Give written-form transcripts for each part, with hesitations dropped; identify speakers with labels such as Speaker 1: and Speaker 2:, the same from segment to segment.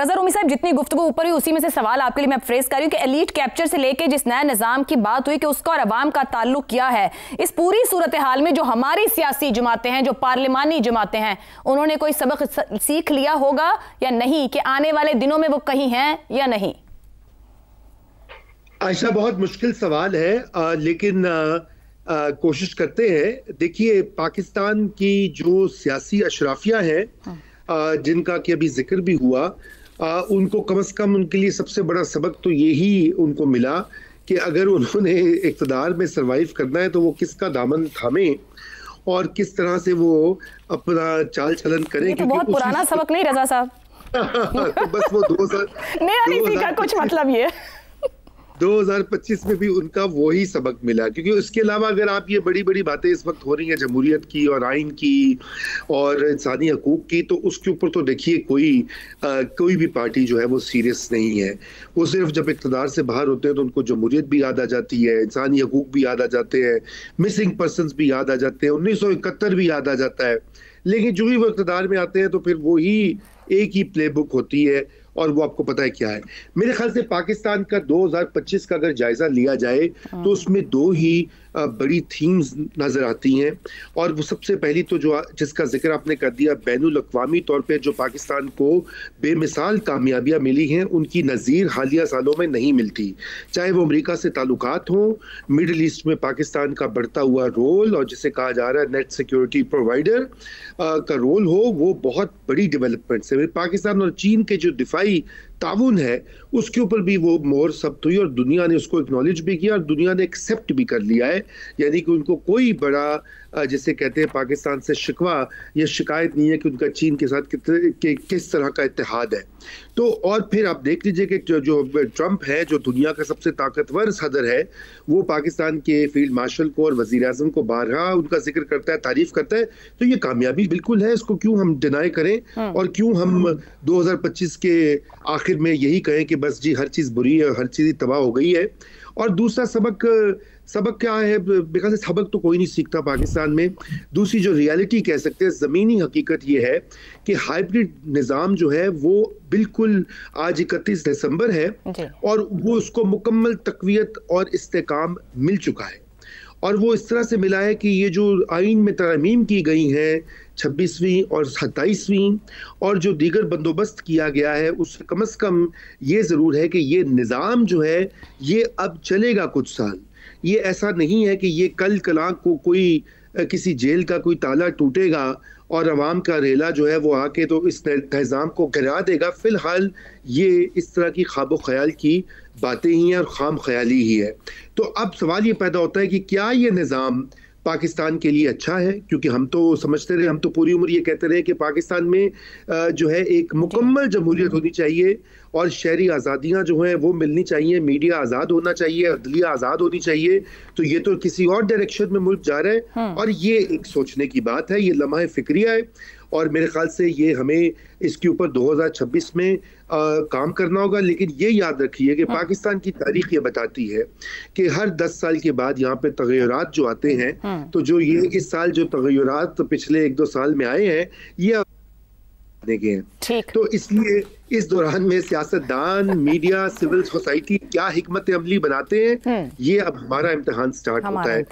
Speaker 1: रज़ा रूमी साहब, जितनी गुफ्तगू ऊपर हुई उसी में से सवाल आपके लिए मैं फ्रेज कर रही हूँ कि एलीट कैप्चर से लेके जिस नए निज़ाम की बात हुई कि उसका और अवाम का ताल्लुक क्या है, इस पूरी सूरत हाल में जो हमारी सियासी जमातें हैं, जो पार्लिमानी जमातें हैं, उन्होंने कोई सबक सीख लिया होगा या नहीं कि आने वाले दिनों में वो कहीं हैं या नहीं?
Speaker 2: आयशा, बहुत मुश्किल सवाल है, लेकिन कोशिश करते हैं। देखिए, पाकिस्तान की जो सियासी अशराफिया है जिनका कि अभी जिक्र भी हुआ, उनको कम से कम उनके लिए सबसे बड़ा सबक तो यही उनको मिला कि अगर उन्होंने इक़्तिदार में सरवाइव करना है तो वो किसका दामन थामे और किस तरह से वो अपना चाल चलन करें।
Speaker 1: ये तो बहुत पुराना सबक नहीं रज़ा साहब।
Speaker 2: तो बस वो 2000
Speaker 1: नया नहीं सीखा, कुछ मतलब ये
Speaker 2: 2025 में भी उनका वही सबक मिला, क्योंकि उसके अलावा अगर आप ये बड़ी बड़ी बातें इस वक्त हो रही हैं जमहूरियत की और आइन की और इंसानी हकूक की, तो उसके ऊपर तो देखिए कोई भी पार्टी जो है वो सीरियस नहीं है। वो सिर्फ जब इक़्तिदार से बाहर होते हैं तो उनको जमहूरियत भी याद आ जाती है, इंसानी हकूक भी याद आ जाते हैं, मिसिंग पर्सनस भी याद आ जाते हैं, 1971 भी याद आ जाता है। लेकिन जो ही वो इक़्तिदार में आते हैं तो फिर वही एक ही प्ले बुक होती है और वो आपको पता है क्या है। मेरे ख्याल से पाकिस्तान का 2025 का अगर जायजा लिया जाए तो उसमें दो ही बड़ी थीम्स नजर आती हैं, और वो सबसे पहली तो जो जिसका जिक्र आपने कर दिया, बैनुल अक़वामी तौर पे जो पाकिस्तान को बेमिसाल कामयाबियां मिली हैं उनकी नज़ीर हालिया सालों में नहीं मिलती। चाहे वो अमेरिका से ताल्लुकात हों, मिडल ईस्ट में पाकिस्तान का बढ़ता हुआ रोल और जिसे कहा जा रहा है नेट सिक्योरिटी प्रोवाइडर का रोल हो, वो बहुत बड़ी डेवलपमेंट है। पाकिस्तान और चीन के जो दिफाई ताउन है उसके ऊपर भी वो मोहर सब्त हुई और दुनिया ने उसको एक्नॉलेज भी किया और दुनिया ने एक्सेप्ट भी कर लिया है। यानी कि उनको कोई बड़ा जिसे कहते हैं पाकिस्तान से शिकवा या शिकायत नहीं है कि उनका चीन के साथ किस तरह का इत्तेहाद है। तो और फिर आप देख लीजिए कि जो ट्रंप है, जो दुनिया का सबसे ताकतवर सदर है, वो पाकिस्तान के फील्ड मार्शल को और वजीर आजम को बारहा उनका जिक्र करता है, तारीफ करता है। तो ये कामयाबी बिल्कुल है, इसको क्यों हम डिनाई करें और क्यों हम 2025 के आखिर में यही कहें कि बस जी हर चीज़ बुरी है, हर चीज़ तबाह हो गई है। और दूसरा सबक क्या है? बिकॉज सबक तो कोई नहीं सीखता पाकिस्तान में। दूसरी जो रियलिटी कह सकते हैं, ज़मीनी हकीकत ये है कि हाइब्रिड निज़ाम जो है वो बिल्कुल आज 31 दिसंबर है और वो उसको मुकम्मल तक़वियत और इस्तेकाम मिल चुका है। और वो इस तरह से मिला है कि ये जो आइन में तरमीम की गई हैं 26वीं और 27वीं और जो दीगर बंदोबस्त किया गया है, उससे कम से कम ये ज़रूर है कि ये निज़ाम जो है ये अब चलेगा कुछ साल। ये ऐसा नहीं है कि ये कल कलां को कोई किसी जेल का कोई ताला टूटेगा और अवाम का रेला जो है वो आके तो इस निज़ाम को गिरा देगा। फिलहाल ये इस तरह की ख्वाब ख्याल की बातें ही हैं और खाम ख्याली ही है। तो अब सवाल ये पैदा होता है कि क्या ये निज़ाम पाकिस्तान के लिए अच्छा है? क्योंकि हम तो समझते रहे, हम तो पूरी उम्र ये कहते रहे कि पाकिस्तान में जो है एक मुकम्मल जमहूरियत होनी चाहिए और शहरी आज़ादियाँ जो हैं वो मिलनी चाहिए, मीडिया आज़ाद होना चाहिए, अदलिया आज़ाद होनी चाहिए। तो ये तो किसी और डायरेक्शन में मुल्क जा रहा है और ये एक सोचने की बात है, ये लम्हा फ़िक्रिया है। और मेरे ख्याल से ये हमें इसके ऊपर 2026 में काम करना होगा। लेकिन ये याद रखिए कि पाकिस्तान की तारीख ये बताती है कि हर 10 साल के बाद यहाँ पे तगय्युरात जो आते हैं, तो जो ये इस साल जो तगय्युरात पिछले 1-2 साल में आए हैं ये हैं। तो इसलिए इस दौरान में सियासतदान, मीडिया, सिविल सोसाइटी क्या हिकमत अमली बनाते हैं, ये अब हमारा इम्तिहान स्टार्ट होता है।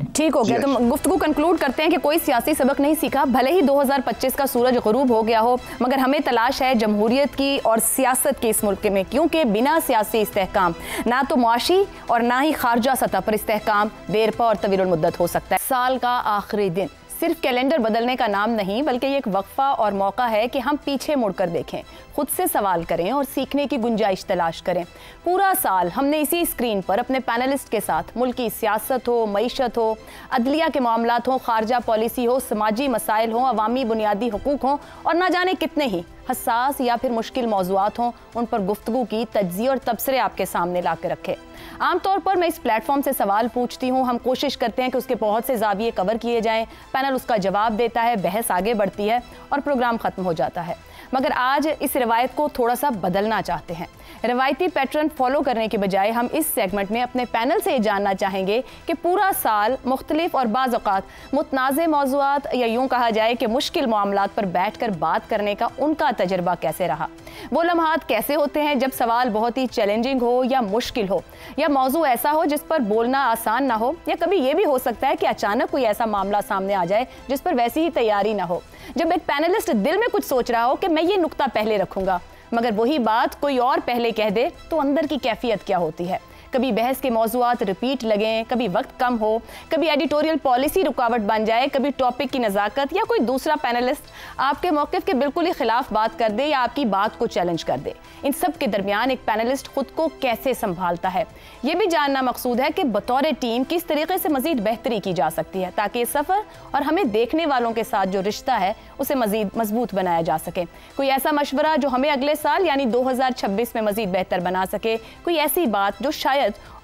Speaker 1: ठीक हो गया, तो गुफ्तगू कंक्लूड करते हैं कि कोई सियासी सबक नहीं सीखा। भले ही 2025 का सूरज गुरूब हो गया हो, मगर हमें तलाश है जमहूरियत की और सियासत की इस मुल्क में, क्योंकि बिना सियासी इस्तेहकाम ना तो मुआशी और ना ही खारजा सतह पर इस्तेहकाम देरपा और तवील मुद्दत हो सकता है। साल का आखिरी दिन सिर्फ कैलेंडर बदलने का नाम नहीं, बल्कि ये एक वक्फा और मौका है कि हम पीछे मुड़कर देखें, खुद से सवाल करें और सीखने की गुंजाइश तलाश करें। पूरा साल हमने इसी स्क्रीन पर अपने पैनलिस्ट के साथ मुल्क की सियासत हो, मईशत हो, अदलिया के मामलात हो, खारजा पॉलिसी हो, समाजी मसाइल हो, अवामी बुनियादी हकूक हो और ना जाने कितने ही हसास या फिर मुश्किल मौज़ूआत हों, उन पर गुफ्तगू की तज्ज़िये और तबसरे आपके सामने ला के रखे। आमतौर पर मैं इस प्लेटफॉर्म से सवाल पूछती हूँ, हम कोशिश करते हैं कि उसके बहुत से ज़ाविये कवर किए जाएं, पैनल उसका जवाब देता है, बहस आगे बढ़ती है और प्रोग्राम ख़त्म हो जाता है। मगर आज इस रवायत को थोड़ा सा बदलना चाहते हैं। रवायती पैटर्न फॉलो करने के बजाय हम इस सेगमेंट में अपने पैनल से ये जानना चाहेंगे कि पूरा साल मुख्तलिफ और बाज़ औक़ात मुतनाज़े मौज़ूआत या यूँ कहा जाए कि मुश्किल मामलात पर बैठ कर बात करने का उनका तजर्बा कैसे रहा। वो लम्हात कैसे होते हैं जब सवाल बहुत ही चैलेंजिंग हो या मुश्किल हो, या मौजू ऐसा हो जिस पर बोलना आसान ना हो, या कभी ये भी हो सकता है कि अचानक कोई ऐसा मामला सामने आ जाए जिस पर वैसी ही तैयारी ना हो। जब एक पैनलिस्ट दिल में कुछ सोच रहा हो कि मैं ये नुक्ता पहले रखूंगा, मगर वही बात कोई और पहले कह दे, तो अंदर की कैफियत क्या होती है। कभी बहस के मौज़ूआत रिपीट लगें, कभी वक्त कम हो, कभी एडिटोरियल पॉलिसी रुकावट बन जाए, कभी टॉपिक की नज़ाकत या कोई दूसरा पैनलिस्ट आपके मौक़िफ़ के बिल्कुल ही खिलाफ बात कर दे या आपकी बात को चैलेंज कर दे। इन सब के दरमियान एक पैनलिस्ट खुद को कैसे संभालता है, ये भी जानना मकसूद है कि बतौर टीम किस तरीके से मज़ीद बेहतरी की जा सकती है ताकि इस सफ़र और हमें देखने वालों के साथ जो रिश्ता है उसे मज़ीद मजबूत बनाया जा सके। कोई ऐसा मशवरा जो हमें अगले साल यानी 2026 में मज़ीद बेहतर बना सके, कोई ऐसी बात जो शायद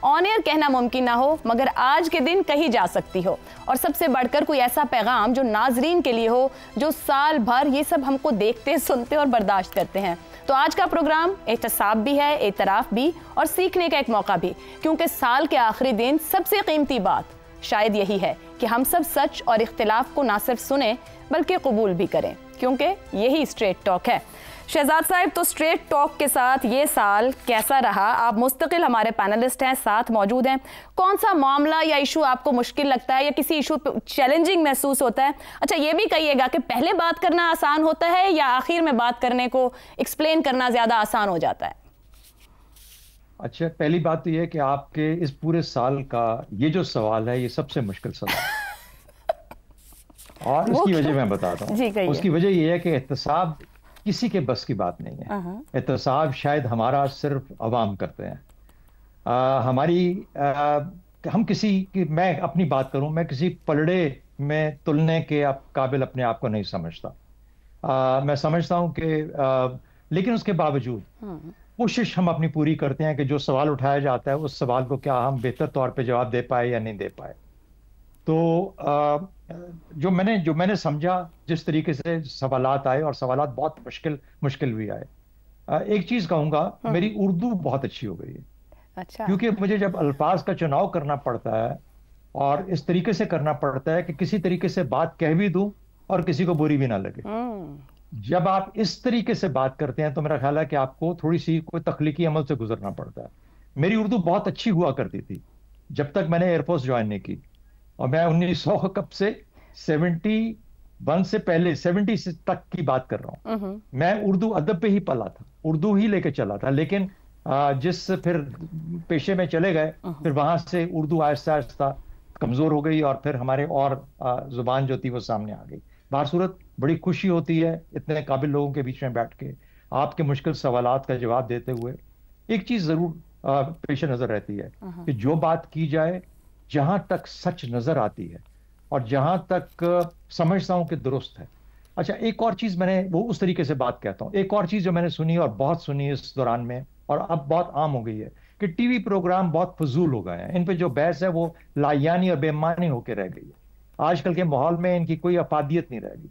Speaker 1: ऑन एयर कहना मुमकिन ना हो मगर आज के दिन कही जा सकती हो, और सबसे बढ़कर कोई ऐसा पैगाम जो नाजरीन के लिए हो जो साल भर ये सब हमको देखते, सुनते और बर्दाश्त करते हैं। तो आज का प्रोग्राम एहतसाब भी है, एतराफ़ भी और सीखने का एक मौका भी, क्योंकि साल के आखिरी दिन सबसे कीमती बात शायद यही है कि हम सब सच और इख्तिलाफ को ना सिर्फ सुने बल्कि कबूल भी करें, क्योंकि यही स्ट्रेट टॉक है। शहजाद साहब, तो स्ट्रेट टॉक के साथ ये साल कैसा रहा? आप मुस्तकिल हमारे पैनलिस्ट हैं, साथ मौजूद हैं। कौन सा मामला या इशू आपको मुश्किल लगता है या किसी इशू पे चैलेंजिंग महसूस होता है? अच्छा, ये भी कहिएगा कि पहले बात करना आसान होता है या आखिर में बात करने को एक्सप्लेन करना ज़्यादा आसान हो जाता है?
Speaker 3: अच्छा, पहली बात तो ये है कि आपके इस पूरे साल का ये जो सवाल है ये सबसे मुश्किल सवाल है। और उसकी वजह मैं बताता हूँ। उसकी वजह ये है कि एहतसाब किसी के बस की बात नहीं है। एहतसाब शायद हमारा सिर्फ अवाम करते हैं। हम किसी की, मैं अपनी बात करूं, मैं किसी पलड़े में तुलने के काबिल अपने आप को नहीं समझता। मैं समझता हूं कि लेकिन उसके बावजूद कोशिश हम अपनी पूरी करते हैं कि जो सवाल उठाया जाता है उस सवाल को क्या हम बेहतर तौर पे जवाब दे पाए या नहीं दे पाए। तो जो मैंने समझा, जिस तरीके से सवालात आए और सवालात बहुत मुश्किल भी आए, एक चीज कहूंगा, मेरी उर्दू बहुत अच्छी हो गई है।
Speaker 1: अच्छा। क्योंकि
Speaker 3: मुझे जब अल्फाज का चुनाव करना पड़ता है और इस तरीके से करना पड़ता है कि किसी तरीके से बात कह भी दूं और किसी को बुरी भी ना लगे। जब आप इस तरीके से बात करते हैं तो मेरा ख्याल है कि आपको थोड़ी सी कोई तख्लीकी अमल से गुजरना पड़ता है। मेरी उर्दू बहुत अच्छी हुआ करती थी जब तक मैंने एयरफोर्स ज्वाइन नहीं की, और मैं 1900 कब से 71 से पहले 70 तक की बात कर रहा हूँ। मैं उर्दू अदब पे ही पला था, उर्दू ही लेके चला था, लेकिन जिस फिर पेशे में चले गए, फिर वहां से उर्दू आहिस्ता आहिस्ता कमजोर हो गई और फिर हमारे और जुबान जो थी वो सामने आ गई। बाहर सूरत बड़ी खुशी होती है इतने काबिल लोगों के बीच में बैठ के आपके मुश्किल सवालात का जवाब देते हुए। एक चीज जरूर पेश नजर रहती है कि जो बात की जाए, जहां तक सच नजर आती है और जहां तक समझता हूं कि दुरुस्त है। अच्छा, एक और चीज मैंने वो उस तरीके से बात कहता हूं, एक और चीज जो मैंने सुनी और बहुत सुनी इस दौरान में और अब बहुत आम हो गई है कि टीवी प्रोग्राम बहुत फजूल हो गए हैं। इन पे जो बहस है वो लायानी और बेमानी होकर रह गई है। आजकल के माहौल में इनकी कोई अफादियत नहीं रह गई।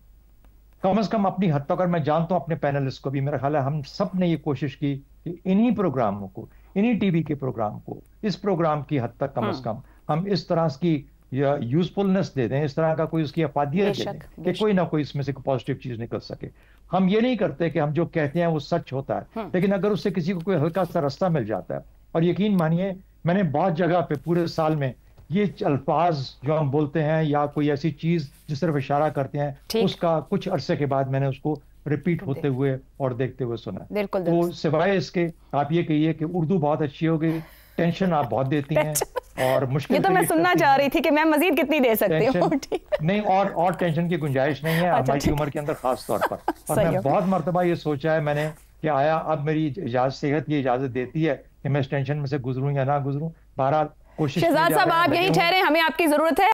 Speaker 3: कम से कम अपनी हद तक, और मैं जानता हूं अपने पैनलिस्ट को भी, मेरा ख्याल है हम सब ने ये कोशिश की कि इन्हीं प्रोग्रामों को, इन्हीं टीवी के प्रोग्राम को, इस प्रोग्राम की हद तक कम से कम हम इस तरह की यूजफुलनेस दे दें, इस तरह का कोई उसकी अफादियत दे दें कि कोई ना कोई इसमें से पॉजिटिव चीज निकल सके। हम ये नहीं करते कि हम जो कहते हैं वो सच होता है, लेकिन अगर उससे किसी को कोई हल्का सा रास्ता मिल जाता है, और यकीन मानिए मैंने बहुत जगह पे पूरे साल में ये अल्फाज जो हम बोलते हैं या कोई ऐसी चीज जिस तरफ इशारा करते हैं, उसका कुछ अरसे के बाद मैंने उसको रिपीट होते हुए और देखते हुए सुना। तो सिवाय इसके आप ये कहिए कि उर्दू बहुत अच्छी हो गई, टेंशन आप बहुत देती हैं और मुश्किल,
Speaker 1: ये तो मैं सुनना चाह रही थी कि मैं मजीद कितनी दे सकती हूँ।
Speaker 3: नहीं, और टेंशन की गुंजाइश नहीं है हमारी उम्र के अंदर खास तौर पर। और मैं बहुत मर्तबा ये सोचा है मैंने कि आया अब मेरी सेहत ये इजाजत देती है कि मैं इस टेंशन में से गुजरूं या ना गुजरूं। बहरहाल कोशिश।
Speaker 1: शहजाद साहब, आप यहीं ठहरे, हमें आपकी जरूरत है।